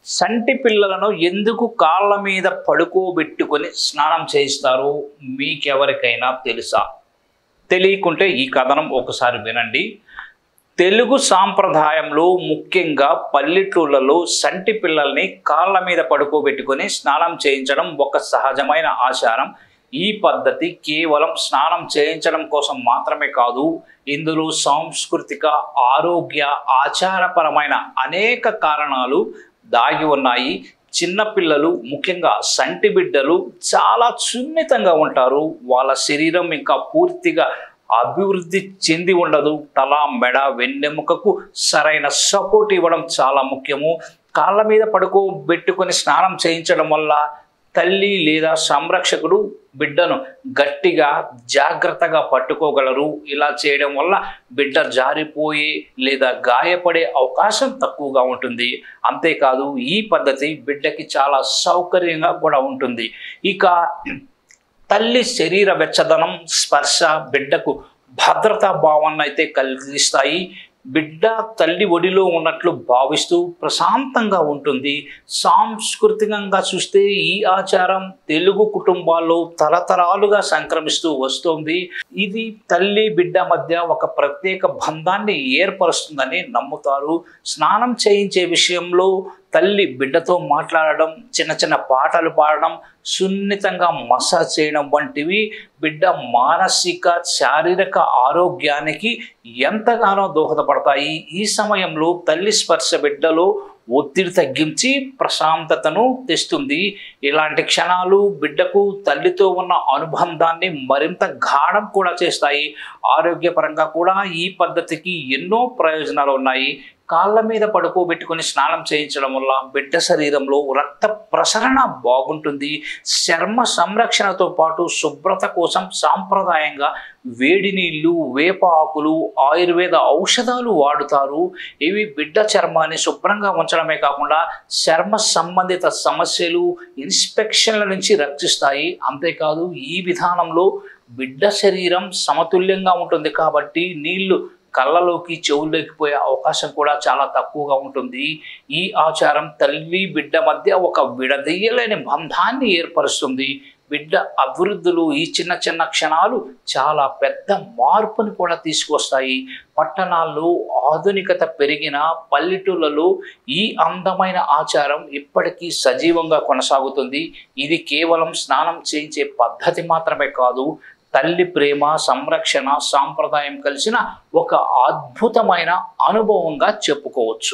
సంటి పిల్లలను ఎందుకు కాళ్ళ మీద పడుకోబెట్టుకొని స్నానం చేయిస్తారు మీకెవరికైనా తెలుసా? తెలియకుంటే ఈ కథనం ఒకసారి వినండి. తెలుగు సాంప్రదాయంలో ముఖ్యంగా పల్లెటూళ్ళలో సంటి పిల్లల్ని కాళ్ళ మీద పడుకోబెట్టుకొని స్నానం చేయించడం ఒక సహజమైన ఆచారం. ఈ పద్ధతి కేవలం స్నానం చేయించడం కోసం మాత్రమే కాదు, ఇందులో సాంస్కృతిక, ఆరోగ్య, ఆచారపరమైన అనేక కారణాలు దాగి ఉన్నాయి. చిన్నపిల్లలు, ముఖ్యంగా సంటి బిడ్డలు చాలా సున్నితంగా ఉంటారు. వాళ్ళ శరీరం ఇంకా పూర్తిగా అభివృద్ధి చెంది ఉండదు. తల, మెడ, వెన్నెముకకు సరైన సపోర్ట్ ఇవ్వడం చాలా ముఖ్యము. కాళ్ళ మీద పడుకోబెట్టుకొని స్నానం చేయించడం వల్ల తల్లి లేదా సంరక్షకుడు బిడ్డను గట్టిగా జాగ్రత్తగా పట్టుకోగలరు. ఇలా చేయడం వల్ల బిడ్డ జారిపోయే లేదా గాయపడే అవకాశం తక్కువగా ఉంటుంది. అంతేకాదు, ఈ పద్ధతి బిడ్డకి చాలా సౌకర్యంగా కూడా ఉంటుంది. ఇక తల్లి శరీర వెచ్చదనం, స్పర్శ బిడ్డకు భద్రతా భావాన్ని అయితే కలిగిస్తాయి. బిడ్డ తల్లి ఒడిలో ఉన్నట్లు భావిస్తూ ప్రశాంతంగా ఉంటుంది. సాంస్కృతికంగా చూస్తే ఈ ఆచారం తెలుగు కుటుంబాల్లో తరతరాలుగా సంక్రమిస్తూ వస్తుంది. ఇది తల్లి బిడ్డ మధ్య ఒక ప్రత్యేక బంధాన్ని ఏర్పరుస్తుందని నమ్ముతారు. స్నానం చేయించే విషయంలో తల్లి బిడ్డతో మాట్లాడడం, చిన్న చిన్న పాటలు పాడడం, సున్నితంగా మసాజ్ చేయడం వంటివి బిడ్డ మానసిక, శారీరక ఆరోగ్యానికి ఎంతగానో దోహదపడతాయి. ఈ సమయంలో తల్లి స్పర్శ బిడ్డలో ఒత్తిడి తగ్గించి ప్రశాంతతను తెస్తుంది. ఇలాంటి క్షణాలు బిడ్డకు తల్లితో ఉన్న అనుబంధాన్ని మరింత గాఢం కూడా చేస్తాయి. ఆరోగ్యపరంగా కూడా ఈ పద్ధతికి ఎన్నో ప్రయోజనాలు ఉన్నాయి. కాళ్ళ మీద పడుకోబెట్టుకొని స్నానం చేయించడం వల్ల బిడ్డ శరీరంలో రక్త ప్రసరణ బాగుంటుంది. చర్మ సంరక్షణతో పాటు శుభ్రత కోసం సాంప్రదాయంగా వేడి నీళ్లు, వేప ఆకులు, ఆయుర్వేద ఔషధాలు వాడుతారు. ఇవి బిడ్డ చర్మాన్ని శుభ్రంగా ఉంచడమే కాకుండా చర్మ సంబంధిత సమస్యలు, ఇన్ఫెక్షన్ల నుంచి రక్షిస్తాయి. అంతేకాదు, ఈ విధానంలో బిడ్డ శరీరం సమతుల్యంగా ఉంటుంది కాబట్టి నీళ్లు కళ్ళలోకి, చెవుల్లోకి పోయే అవకాశం కూడా చాలా తక్కువగా ఉంటుంది. ఈ ఆచారం తల్లి బిడ్డ మధ్య ఒక విడదీయలేని బంధాన్ని ఏర్పరుస్తుంది. బిడ్డ అభివృద్ధిలో ఈ చిన్న చిన్న క్షణాలు చాలా పెద్ద మార్పుని కూడా తీసుకొస్తాయి. పట్టణాల్లో ఆధునికత పెరిగిన పల్లెటూళ్ళలో ఈ అందమైన ఆచారం ఇప్పటికీ సజీవంగా కొనసాగుతుంది. ఇది కేవలం స్నానం చేయించే పద్ధతి మాత్రమే కాదు, తల్లి ప్రేమ, సంరక్షణ, సాంప్రదాయం కలిసిన ఒక అద్భుతమైన అనుభవంగా చెప్పుకోవచ్చు.